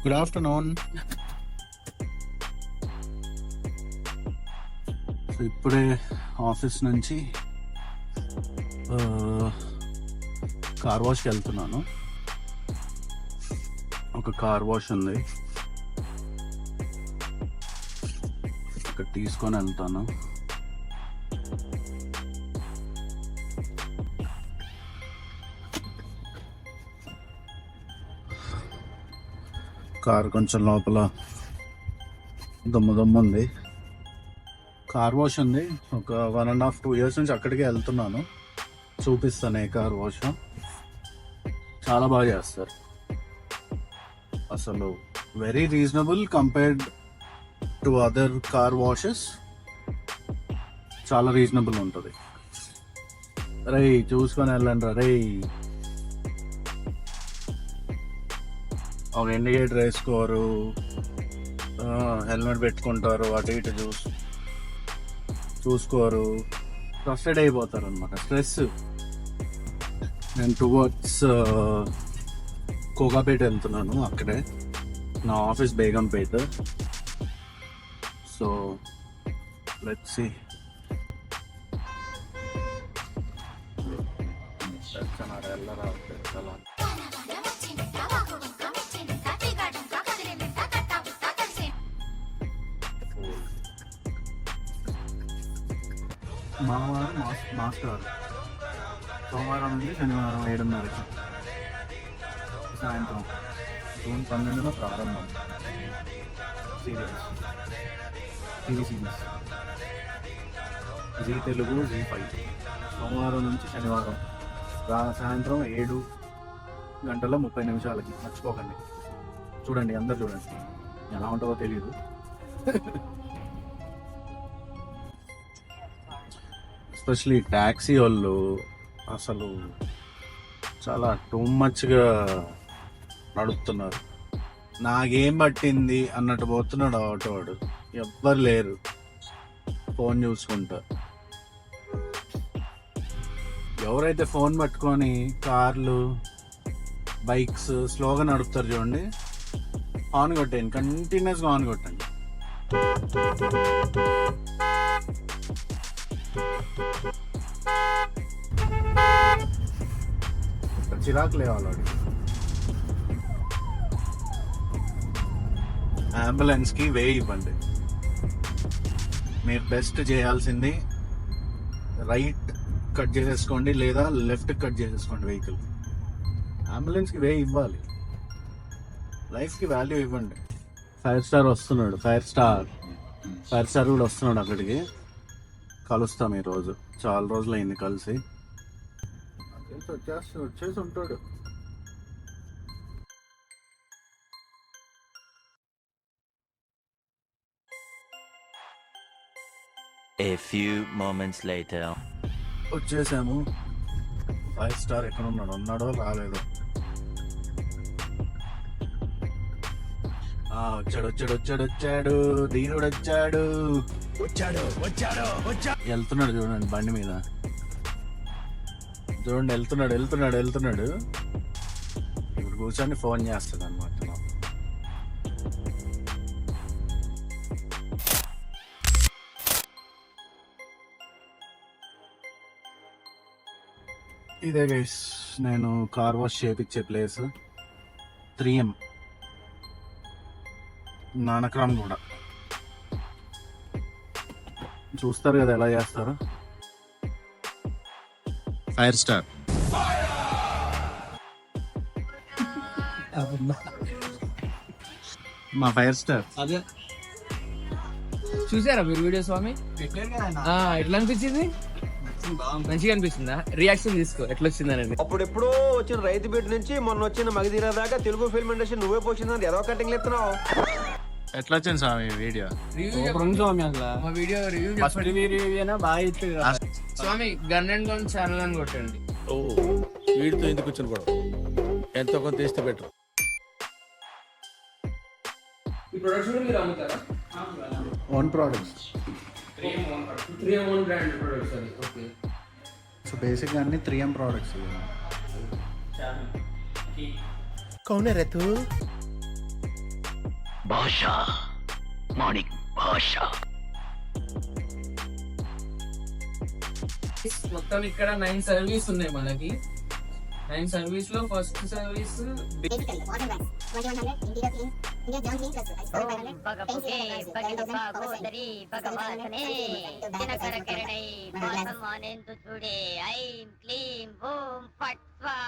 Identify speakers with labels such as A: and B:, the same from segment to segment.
A: Good afternoon. So ఇప్పుడే office నుంచి car వాష్కి వెళ్తున్నాను. ఒక కార్ వాష్ ఉంది, ఇక్కడ తీసుకొని వెళ్తాను. కార్ కొంచెం లోపల దుమ్ము ఉంది. కార్ వాష్ ఉంది, ఒక 1.5-2 years నుంచి అక్కడికే వెళ్తున్నాను. చూపిస్తాను ఏ కార్ వాష్. చాలా బాగా చేస్తారు అసలు, very reasonable compared to other car washes. చాలా రీజనబుల్ ఉంటుంది. రై చూసుకొని వెళ్ళండి రై. ఒక ఇండికేటర్ వేసుకోరు, హెల్మెట్ పెట్టుకుంటారు, అటు ఇటు చూసుకోరు, ఫ్రస్ట్రేట్ అయిపోతారు అనమాట. స్ట్రెస్. నేను టువర్డ్స్ కోకాపేట వెళ్తున్నాను, అక్కడే నా office Begumpet. So let's see. Master సోమవారం నుండి శనివారం 7:30కి సాయంత్రం. జూన్ 12న ప్రారంభం. TV series Zee Telugu, Zee5. సోమవారం నుంచి శనివారం సాయంత్రం 7:30 మర్చిపోకండి. చూడండి, అందరు చూడండి. ఎలా ఉంటుందో తెలియదు. ఎస్పెషలీ ట్యాక్సీ వాళ్ళు అసలు చాలా టూ మచ్గా నడుపుతున్నారు. నాకేం పట్టింది అన్నట్టు పోతున్నాడు ఆటో వాడు. ఎవ్వరు లేరు, ఫోన్ చూసుకుంటా. ఎవరైతే ఫోన్ పట్టుకొని కార్లు, బైక్స్ స్లోగా నడుపుతారు చూడండి, ఆన్ కొట్టేయండి, కంటిన్యూస్గా ఆన్ కొట్టండి. చిరాకు లేవాలి. అంబులెన్స్కి వే ఇవ్వండి. మీరు బెస్ట్ చేయాల్సింది రైట్ కట్ చేసేసుకోండి, లేదా లెఫ్ట్ కట్ చేసేసుకోండి వెహికల్. అంబులెన్స్కి వే ఇవ్వాలి, లైఫ్కి వాల్యూ ఇవ్వండి. ఫైర్ స్టార్ వస్తున్నాడు, ఫైర్ స్టార్ కూడా వస్తున్నాడు అక్కడికి. కలుస్తాం ఈరోజు, చాలా రోజులు అయింది కలిసి. వచ్చేసి ఉంటాడు.
B: A few moments later.
A: వచ్చేసాము. ఫైవ్ స్టార్ ఎక్కడ ఉన్నాడో రాలేదో. వచ్చాడు దీనుడు వచ్చాడు. వెళ్తున్నాడు చూడండి బండి మీద. చూడండి, వెళ్తున్నాడు. ఇప్పుడు కూర్చొని ఫోన్ చేస్తాడు అనమాట. ఇదే గైస్ నేను కార్ వాష్ చేయించే ప్లేస్, 3M నానక్రామ్ కూడా. చూస్తారు కదా ఎలా చేస్తారో. ఫైర్ స్టార్ మా ఫైర్ స్టార్.
C: అదే చూసారా మీరు వీడియో స్వామి? ఎట్లా అనిపించింది? మంచిగా అనిపిస్తుందా? రియాక్షన్ తీసుకో, ఎట్లా వచ్చింది అనేది.
D: అప్పుడెప్పుడో వచ్చిన రైతు బిడ్డ నుంచి మొన్న వచ్చిన మగధీర దాకా తెలుగు ఫిల్మ్ ఇండస్ట్రీ నువ్వే పోషిందని ఏదో కటింగ్ ఎత్తున్నావు.
A: ఎట్లా వచ్చింది స్వామి వీడియో?
C: స్వామి గన్ అండ్ గన్ ఛానల్ అని కొట్టండి.
E: వీడితో ఎందుకు వచ్చిన కూడా ఎంతో కొంత తీస్తే బెటర్.
C: ఈ ప్రొడక్ట్స్ కూడా మీరు అమ్ముతారా?
A: Own products,
C: 3M own brand products అది. ఓకే,
A: సో బేసిక్గా అన్ని 3M प्रोडक्ट्स
E: कौन है रे तू?
C: మొత్తం ఇక్కడ 9 సర్వీస్ ఉన్నాయి మనకి. 9 సర్వీస్ లో ఫస్ట్ సర్వీస్
F: ಬಗಬುಗೆ ಬಗೆದು ಬಾಗೋದರಿ ಭಗವಂತನೇ ದಿನಕರ ಕಿರಣೈ ಮಾಸಮಾನೆಂದು ಚೂಡೆ ಐಂ ಕ್ಲೀಂ ಓಂ ಫಟ್ ಸ್ವಾ.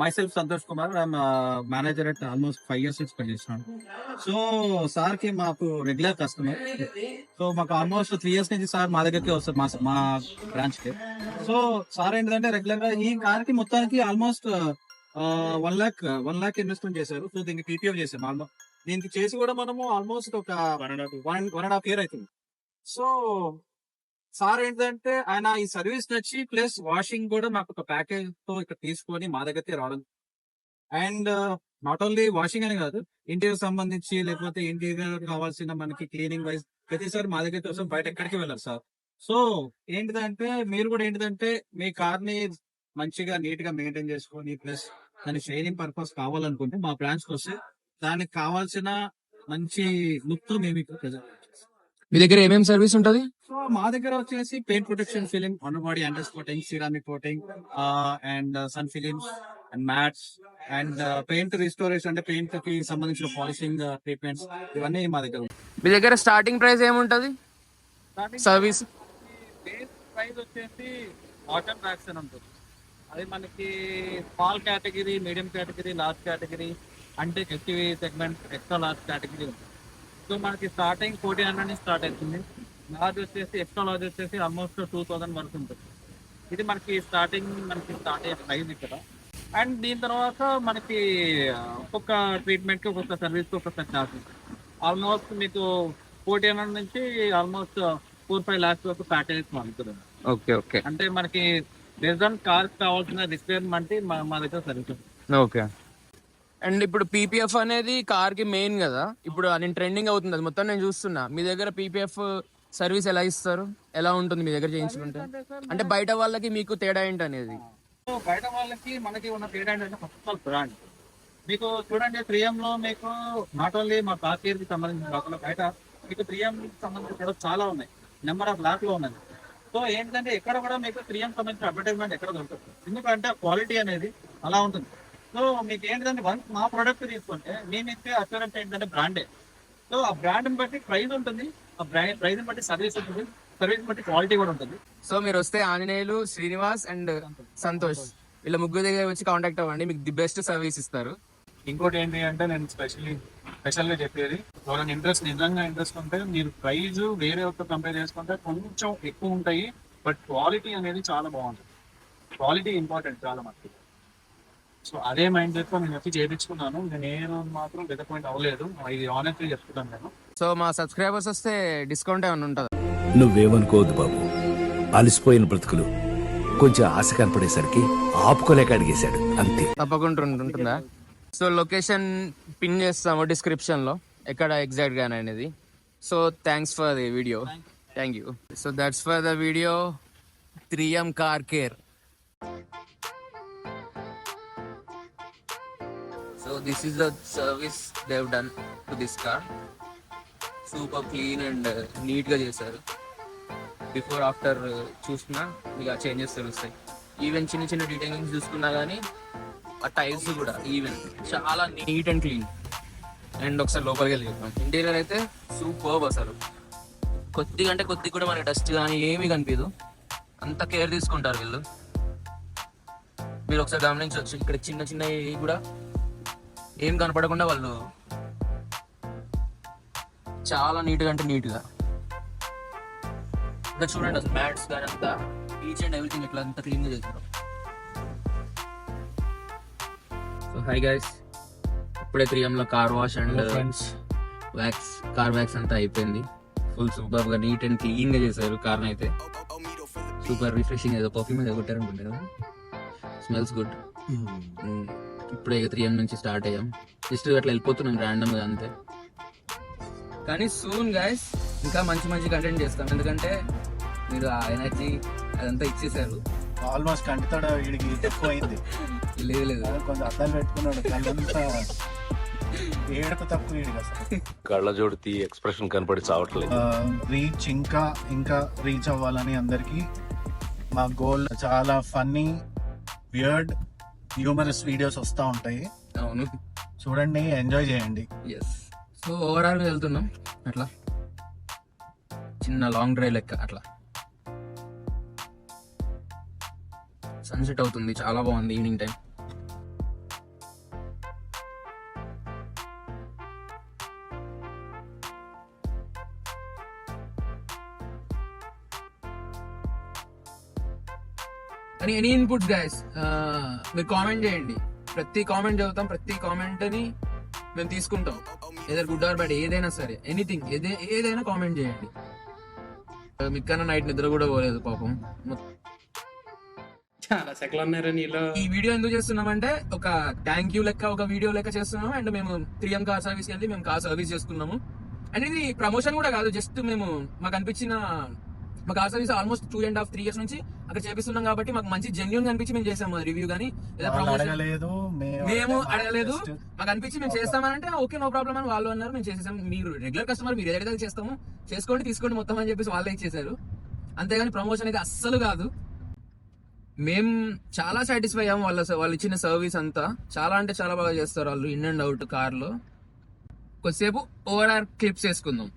G: myself Santosh Kumar. I'm a manager at almost 5 years experience. So sir కి మాకు రెగ్యులర్ కస్టమర్. సో మాకు ఆల్మోస్ట్ 3 years నుంచి సార్ మా దగ్గరికి వస్తారు మా బ్రాంచ్ కి. సో సార్ ఏంటంటే రెగ్యులర్ గా ఈ కార్ కి మొత్తానికి ఆల్మోస్ట్ 1 lakh ఇన్వెస్ట్మెంట్ చేశారు. సో దీనికి PPF చేసాం ఆల్మోస్ట్. దీనికి చేసి కూడా మనము ఆల్మోస్ట్ ఒక 1.5 year అవుతుంది. సో సార్ ఏంటంటే ఆయన ఈ సర్వీస్ నచ్చి ప్లస్ వాషింగ్ కూడా మాకు ఒక ప్యాకేజ్ తో ఇక్కడ తీసుకొని మా దగ్గరికి రావడం. అండ్ నాట్ ఓన్లీ వాషింగ్ అని కాదు, ఇంటీరియర్ సంబంధించి లేకపోతే ఇంటీరియర్ కావాల్సిన మనకి క్లీనింగ్ వైజ్ ప్రతిసారి మా దగ్గరికి వస్తాం, బయట ఎక్కడికి వెళ్ళారు సార్. సో ఏంటిదంటే మీరు కూడా ఏంటిదంటే మీ కార్ ని మంచిగా నీట్ గా మెయింటైన్ చేసుకొని ప్లస్ దాని షైనింగ్ పర్పస్ కావాలనుకుంటే మా బ్రాంచ్ కి వస్తే దానికి కావాల్సిన మంచి లుక్ తో మేము ఇక్కడ ప్రజెంట్.
C: మీ దగ్గర ఏమేమి సర్వీస్ ఉంటది?
G: సో మా దగ్గర వచ్చేసి paint protection film, under body unders coating, ceramic coating, and sun films and mats and paint restoration అంటే పెయింట్ కి సంబంధించిన పాలిషింగ్ ట్రీట్మెంట్స్ ఇవన్నీ మా దగ్గర ఉంటాయి.
C: మీ దగ్గర స్టార్టింగ్ ప్రైస్ ఏముంటది సర్వీస్?
G: బేస్ ప్రైస్ వచ్చేసి వాటర్ బ్యాగ్స్ అని ఉంటుంది. అది మనకి small category, medium category, large category అంటే STV segment, extra large category ఉంటుంది. సో మనకి స్టార్టింగ్ 1400 నుంచి స్టార్ట్ అవుతుంది. లార్జ్ వచ్చేసి ఎక్స్ట్రా లార్జ్ వచ్చేసి ఆల్మోస్ట్ 2000 వరకు ఉంటుంది. ఇది మనకి స్టార్ట్ అయ్యే ప్రైస్ ఇక్కడ. అండ్ దీని తర్వాత మనకి ఒక్కొక్క ట్రీట్మెంట్కి ఒక్కొక్క సర్వీస్కి ఒక్కొక్క ఛార్జ్. ఆల్మోస్ట్ మీకు 1400 నుంచి ఆల్మోస్ట్ 4-5 lakhs వరకు ప్యాకేజ్ ఉంటుంది.
C: Okay okay.
G: అంటే మనకి బేస్డ్ ఆన్ కార్స్ కావాల్సిన రిక్వైర్మెంట్ మా దగ్గర సర్వీస్ ఉంటుంది.
C: ఓకే. అండ్ ఇప్పుడు పీపీఎఫ్ అనేది కార్ కి మెయిన్ కదా, ఇప్పుడు నేను ట్రెండింగ్ అవుతుంది అది మొత్తం నేను చూస్తున్నా. మీ దగ్గర పీపీఎఫ్ సర్వీస్ ఎలా ఇస్తారు, ఎలా ఉంటుంది మీ దగ్గర చేయించుకుంటే? అంటే బయట వాళ్ళకి మీకు తేడా ఏంటి అనేది?
G: సో బయట వాళ్ళకి మనకి ఉన్న తేడా ఏంటంటే ఫస్ట్ ఆఫ్ ఆల్ బ్రాండ్. మీకు చూడండి 3M లో మీకు నాట్ ఓన్లీ మా కార్ కేర్ కి సంబంధించిన కాకుండా బయట మీకు 3M కి సంబంధించిన ప్రొడక్ట్స్ చాలా ఉన్నాయి, నెంబర్ ఆఫ్ లాక్ లో ఉన్నాయి. సో ఏంటంటే ఎక్కడ కూడా మీకు 3M సంబంధించిన అడ్వర్టైజ్మెంట్ ఎక్కడ దొరుకుతుంది, ఎందుకంటే క్వాలిటీ అనేది అలా ఉంటుంది. సో మీకు ఏంటంటే వన్స్ మా ప్రోడక్ట్ తీసుకుంటే మేము ఇచ్చే అష్యూరెన్స్ ఏంటంటే బ్రాండే. సో ఆ బ్రాండ్ బట్టి ప్రైస్ ఉంటుంది, ఆ ప్రైస్ బట్టి సర్వీస్ ఉంటుంది, సర్వీస్ బట్టి క్వాలిటీ కూడా ఉంటుంది.
C: సో మీరు వస్తే ఆంజనేయులు, శ్రీనివాస్ అండ్ సంతోష్ వీళ్ళ ముగ్గురు దగ్గర వచ్చి కాంటాక్ట్ అవ్వండి, మీకు ది బెస్ట్ సర్వీస్ ఇస్తారు.
A: ఇంకోటి ఏంటి అంటే నేను స్పెషల్గా చెప్పేది, ఎవరైనా నిజంగా ఇంట్రెస్ట్ ఉంటే మీరు ప్రైస్ వేరే ఒక కంపేర్ చేసుకుంటే కొంచెం ఎక్కువ ఉంటాయి, బట్ క్వాలిటీ అనేది చాలా బాగుంటుంది. క్వాలిటీ ఇంపార్టెంట్ చాలా మంది. సో అదే మైండ్ సెట్ నేను వచ్చి చేయించుకున్నాను. నేను మాత్రం డిసప్పాయింట్ అవ్వలేదు, ఇది ఆనెస్ట్లీ చెప్తున్నాను నేను.
C: సో మా సబ్స్క్రైబర్స్ వస్తే డిస్కౌంట్ ఏమైనా ఉంటుందా?
H: నువ్వేమనుకోవద్దు బాబు, అలసిపోయిన బ్రతుకులు కొంచెం ఆశ కనపడేసరికి ఆపుకోలేక అడిగేశాడు అంతే.
C: తప్పకుండా ఉంటుందా? సో లొకేషన్ పిన్ చేస్తాము డిస్క్రిప్షన్ లో, ఎక్కడ ఎగ్జాక్ట్ గా అనేది. So thanks for the video. Thank you. So that's for the video. 3M car care. So this is the service they have done to this car. Super clean and neat గా చేశారు. Before after చూసినా మీకు ఆ changes తెలుస్తాయి. Even చిన్న చిన్న detailings చూసుకున్నా కానీ ఆ టైర్స్ కూడా ఈవెన్ చాలా నీట్ అండ్ క్లీన్. అండ్ ఒకసారి లోపలికి వెళ్ళి చూద్దాం. ఇంటీరియర్ అయితే సూపర్బ్ అసలు. కొద్దిగా అంటే కొద్దిగా కూడా మనకి డస్ట్ కానీ ఏమీ కనిపించదు, అంత కేర్ తీసుకుంటారు వీళ్ళు. మీరు ఒకసారి గమనించవచ్చు, ఇక్కడ చిన్న చిన్నవి కూడా ఏం కనపడకుండా వాళ్ళు చాలా నీట్గా అంటే నీట్గా ఇంకా చూడండి అసలు మ్యాట్స్ కానీ అంతా ఈచ్ అండ్ ఎవ్రీథింగ్ ఇట్లా అంతా క్లీన్గా చేస్తారు. సో హై గైస్, ఇప్పుడే 3M లో car wash and
A: friends
C: car wax అంతా అయిపోయింది. ఫుల్ సూపర్ గా నీట్ అండ్ క్లీన్ గా చేశారు కార్ అయితే. సూపర్ రిఫ్రెషింగ్, ఏదో పర్ఫ్యూమ్ ఏదో కొట్టారనుకుంటా కదా, స్మెల్స్ గుడ్. ఇప్పుడే 3M నుంచి స్టార్ట్ అయ్యాం, జస్ట్ అట్లా వెళ్ళిపోతున్నాం ర్యాండమ్ గా అంతే. కానీ సూన్ గైస్ ఇంకా మంచి మంచి కంటెంట్ చేస్తాం, ఎందుకంటే మీరు ఆ ఎనర్జీ అదంతా ఇచ్చేసారు.
A: ఆల్మోస్ట్ కంటితోడ వీడికి ఎక్కువ అయింది.
C: లేదు
A: కొంచెం అద్దాలు పెట్టుకున్నాడు, కళ్ళంతా ఏడుపు తక్కువ వీడికి అసలు.
H: కళ్ళజోడు తీ ఎక్స్ప్రెషన్ కనపడి చావట్లేదు.
A: రీచ్ ఇంకా రీచ్ అవ్వాలని అందరికి మా గోల్. చాలా ఫన్నీ వియర్డ్ హ్యూమరస్ వీడియోస్ వస్తూ ఉంటాయి,
C: అవును
A: చూడండి, ఎంజాయ్ చేయండి.
C: ఎస్. సో ఓవరాల్ వెళ్తున్నాం అట్లా చిన్న లాంగ్ డ్రైవ్ లెక్క. అట్లా సన్సెట్ అవుతుంది, చాలా బాగుంది ఈవినింగ్ టైం. అని ఎనీ ఇన్పుట్స్ గైస్ మీరు కామెంట్ చేయండి, ప్రతి కామెంట్ చదువుతాం, ప్రతి కామెంట్ ని మేము తీసుకుంటాం, ఏదైనా గుడ్ ఆర్ బ్యాడ్ ఏదైనా సరే, ఎనీథింగ్ ఏదైనా కామెంట్ చేయండి. మీకన్నా నైట్ నిద్ర కూడా పోలేదు పాపం.
I: చాలా సెకలు ఉన్నారు నీలో.
C: ఈ వీడియో ఎందుకు చేస్తున్నామంటే ఒక థ్యాంక్ యూ లెక్క, ఒక వీడియో లెక్క చేస్తున్నాము. అండ్ మేము 3M కార్ సర్వీస్ వెళ్ళి మేము కార్ సర్వీస్ చేసుకున్నాము. అండ్ ఇది ప్రమోషన్ కూడా కాదు, జస్ట్ మేము మాకు అనిపించిన, మా కార్ సర్వీస్ ఆల్మోస్ట్ 2.5-3 years నుంచి అక్కడ చేపిస్తున్నాం కాబట్టి మాకు మంచి జెన్యూన్ అనిపించి మేము చేసాము రివ్యూ. కానీ మేము అడగలేదు, మాకు అనిపించి మేము చేస్తామని అంటే ఓకే నో ప్రాబ్లం అని వాళ్ళు అన్నారు, మేము చేసేసాం. మీరు రెగ్యులర్ కస్టమర్, మీరు ఏదైతే చేస్తాము చేసుకోండి తీసుకోండి మొత్తం అని చెప్పేసి వాళ్ళే ఇచ్చేసారు. అంతేగాని ప్రమోషన్ అయితే అస్సలు కాదు. మేము చాలా సాటిస్ఫై అయ్యాము వాళ్ళు ఇచ్చిన సర్వీస్ అంతా. చాలా అంటే చాలా బాగా చేస్తారు వాళ్ళు, ఇన్ అండ్ అవుట్ కార్ లో. కొద్దిసేపు ఓవర్ క్లిప్స్ వేసుకుందాం.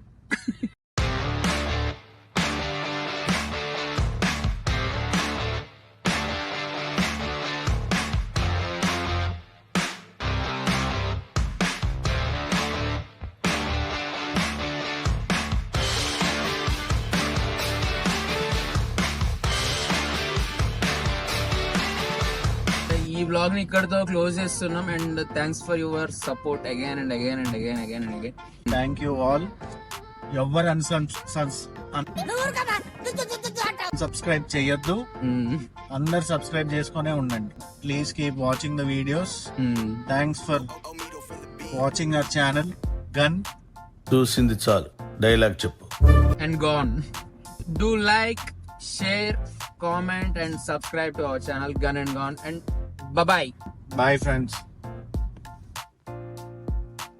C: ఈ బ్లాగ్ ని ఇక్కడతో క్లోజ్ చేస్తున్నాం. And thanks for your support again and again and again again and again.
A: Thank you all. ఎవరు సబ్స్క్రైబ్ చేయొద్దు, అందరు సబ్స్క్రైబ్ చేసుకునే ఉండండి. Please keep watching the videos. Thanks for watching our channel gun.
E: చూసింది చాలు, డైలాగ్ చెప్పు.
C: And gone. Do like, share, comment and subscribe to our channel Gun and Gone, and bye bye.
A: Bye friends.